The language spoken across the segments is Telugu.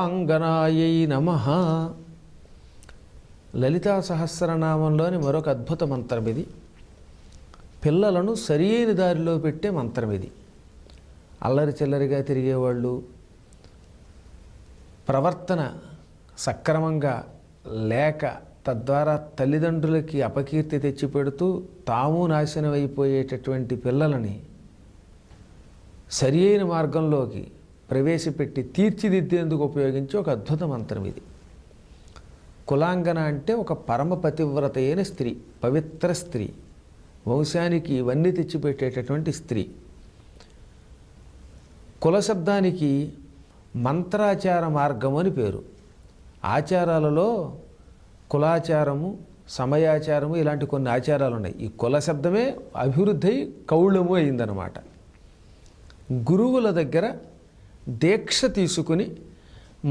కులాంగనాయై నమః. లలితా సహస్రనామంలోని మరొక అద్భుత మంత్రం ఇది. పిల్లలను సరి అయిన దారిలో పెట్టే మంత్రం ఇది. అల్లరి చిల్లరిగా తిరిగేవాళ్ళు, ప్రవర్తన సక్రమంగా లేక తద్వారా తల్లిదండ్రులకి అపకీర్తి తెచ్చిపెడుతూ తాము నాశనం అయిపోయేటటువంటి పిల్లలని సరి అయిన మార్గంలోకి ప్రవేశపెట్టి తీర్చిదిద్దేందుకు ఉపయోగించే ఒక అద్భుత మంత్రం ఇది. కులాంగన అంటే ఒక పరమ పతివ్రత అయిన స్త్రీ, పవిత్ర స్త్రీ, వంశానికి ఇవన్నీ తెచ్చిపెట్టేటటువంటి స్త్రీ. కుల శబ్దానికి మంత్రాచార మార్గం అని పేరు. ఆచారాలలో కులాచారము, సమయాచారము ఇలాంటి కొన్ని ఆచారాలు ఉన్నాయి. ఈ కుల శబ్దమే అభివృద్ధి అయి కౌళము అయిందనమాట. గురువుల దగ్గర దీక్ష తీసుకుని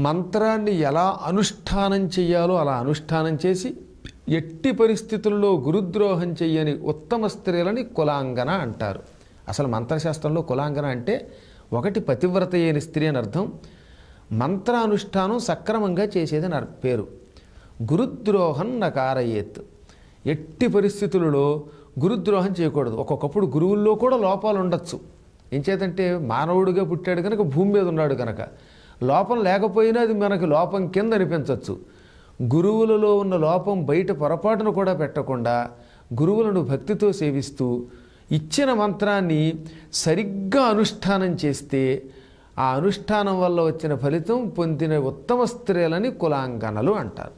మంత్రాన్ని ఎలా అనుష్ఠానం చెయ్యాలో అలా అనుష్ఠానం చేసి ఎట్టి పరిస్థితుల్లో గురుద్రోహం చెయ్యని ఉత్తమ స్త్రీలని కులాంగన అంటారు. అసలు మంత్రశాస్త్రంలో కులాంగన అంటే ఒకటి పతివ్రత అయిన స్త్రీ అని అర్థం, మంత్రానుష్ఠానం సక్రమంగా చేసేదని పేరు. గురుద్రోహం నకారయేత్, ఎట్టి పరిస్థితులలో గురుద్రోహం చేయకూడదు. ఒక్కొక్కప్పుడు గురువుల్లో కూడా లోపాలు ఉండొచ్చు. ఎంచేతంటే మానవుడిగా పుట్టాడు కనుక భూమి మీద ఉన్నాడు కనుక లోపం లేకపోయినా అది మనకి లోపం కింద అనిపించవచ్చు. గురువులలో ఉన్న లోపం బయట పొరపాటును కూడా పెట్టకుండా గురువులను భక్తితో సేవిస్తూ ఇచ్చిన మంత్రాన్ని సరిగ్గా అనుష్ఠానం చేస్తే ఆ అనుష్ఠానం వల్ల వచ్చిన ఫలితం పొందిన ఉత్తమ స్త్రీలని కులాంగనలు అంటారు.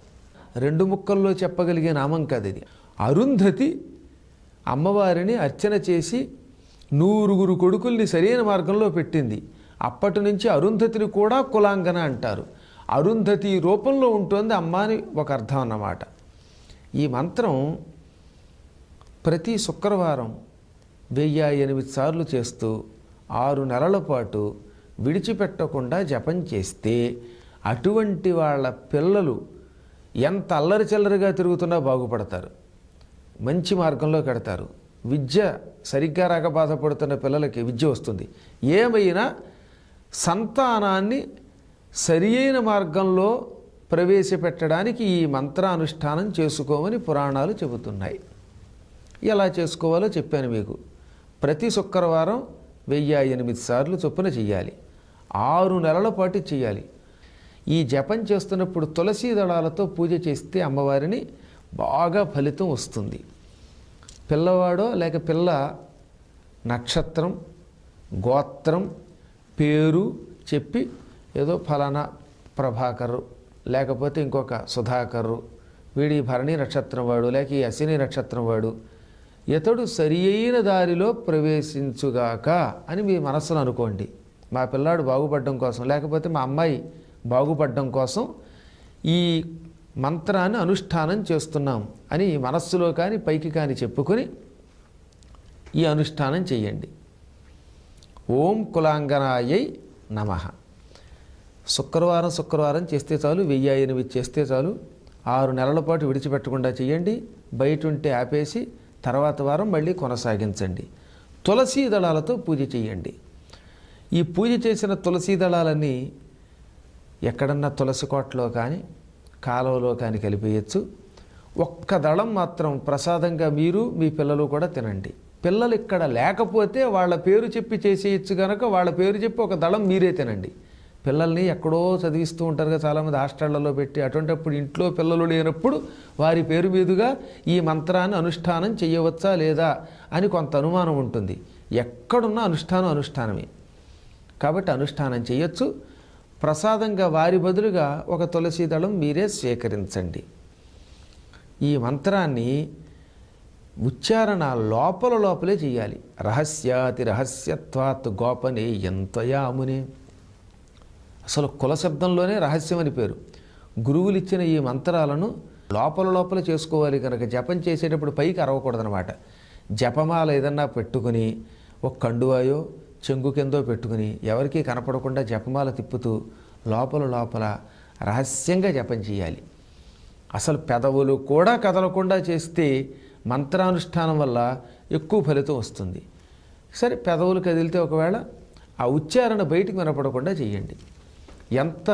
రెండు ముక్కల్లో చెప్పగలిగే నామం కాదు ఇది. అరుంధతి అమ్మవారిని అర్చన చేసి 100 కొడుకుల్ని సరైన మార్గంలో పెట్టింది. అప్పటి నుంచి అరుంధతిని కూడా కులాంగన అంటారు. అరుంధతి రూపంలో ఉంటుంది అమ్మ అని ఒక అర్థం అన్నమాట. ఈ మంత్రం ప్రతి శుక్రవారం 1008 సార్లు చేస్తూ 6 నెలల పాటు విడిచిపెట్టకుండా జపం చేస్తే అటువంటి వాళ్ళ పిల్లలు ఎంత అల్లరి చిల్లరిగా తిరుగుతున్నా బాగుపడతారు, మంచి మార్గంలో కడతారు. విద్య సరిగ్గా రాక బాధపడుతున్న పిల్లలకి విద్య వస్తుంది. ఏమైనా సంతానాన్ని సరి అయిన మార్గంలో ప్రవేశపెట్టడానికి ఈ మంత్రానుష్ఠానం చేసుకోమని పురాణాలు చెబుతున్నాయి. ఎలా చేసుకోవాలో చెప్పాను మీకు. ప్రతి శుక్రవారం 1008 సార్లు చొప్పున చెయ్యాలి. 6 నెలల పాటు చెయ్యాలి. ఈ జపం చేస్తున్నప్పుడు తులసీ దళాలతో పూజ చేస్తే అమ్మవారిని బాగా ఫలితం వస్తుంది. పిల్లవాడో లేక పిల్ల నక్షత్రం, గోత్రం, పేరు చెప్పి ఏదో ఫలానా ప్రభాకరు లేకపోతే ఇంకొక సుధాకరు, వీడి భరణి నక్షత్రం వాడు లేక ఈ అశ్విని నక్షత్రం వాడు, ఇతడు సరి అయిన దారిలో ప్రవేశించుగాక అని మీ మనస్సులో అనుకోండి. మా పిల్లాడు బాగుపడడం కోసం లేకపోతే మా అమ్మాయి బాగుపడడం కోసం ఈ మంత్రాన్ని అనుష్ఠానం చేస్తున్నాం అని మనస్సులో కానీ పైకి కానీ చెప్పుకొని ఈ అనుష్ఠానం చెయ్యండి. ఓం కులాంగనాయై నమః. శుక్రవారం చేస్తే చాలు, 1008 చేస్తే చాలు. 6 నెలల పాటు విడిచిపెట్టకుండా చెయ్యండి. బయట ఉంటే ఆపేసి తర్వాత వారం మళ్ళీ కొనసాగించండి. తులసీ దళాలతో పూజ చెయ్యండి. ఈ పూజ చేసిన తులసీ దళాలన్నీ ఎక్కడన్నా తులసి కోటలో కానీ కాలువలో కానీ కలిపేయచ్చు. ఒక్క దళం మాత్రం ప్రసాదంగా మీరు మీ పిల్లలు కూడా తినండి. పిల్లలు ఇక్కడ లేకపోతే వాళ్ళ పేరు చెప్పి చేసేయచ్చు కనుక వాళ్ళ పేరు చెప్పి ఒక దళం మీరే తినండి. పిల్లల్ని ఎక్కడో చదివిస్తూ ఉంటారు కదా చాలామంది హాస్టళ్లలో పెట్టి, అటువంటిప్పుడు ఇంట్లో పిల్లలు లేనప్పుడు వారి పేరు మీదుగా ఈ మంత్రాన్ని అనుష్ఠానం చేయవచ్చా లేదా అని కొంత అనుమానం ఉంటుంది. ఎక్కడున్న అనుష్ఠానమే కాబట్టి అనుష్ఠానం చేయొచ్చు. ప్రసాదంగా వారి బదులుగా ఒక తులసి దళం మీరే స్వీకరించండి. ఈ మంత్రాన్ని ఉచ్చారణ లోపలే చేయాలి. రహస్యాతి రహస్యత్వాత్ గోపనే ఎంతయామునే. అసలు కుల శబ్దంలోనే రహస్యం అని పేరు. గురువులు ఇచ్చిన ఈ మంత్రాలను లోపల చేసుకోవాలి కనుక జపం చేసేటప్పుడు పైకి అరవకూడదనమాట. జపమాల ఏదన్నా పెట్టుకుని ఒక కండువాయో చెంగు కిందో పెట్టుకుని ఎవరికీ కనపడకుండా జపమాల తిప్పుతూ లోపల రహస్యంగా జపం చేయాలి. అసలు పెదవులు కూడా కదలకుండా చేస్తే మంత్రానుష్ఠానం వల్ల ఎక్కువ ఫలితం వస్తుంది. సరే పెదవులు కదిలితే ఒకవేళ ఆ ఉచ్చారణ బయటికి వినపడకుండా చేయండి. ఎంత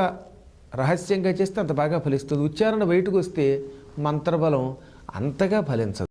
రహస్యంగా చేస్తే అంత బాగా ఫలిస్తుంది. ఉచ్చారణ బయటకు వస్తే మంత్రబలం అంతగా ఫలించదు.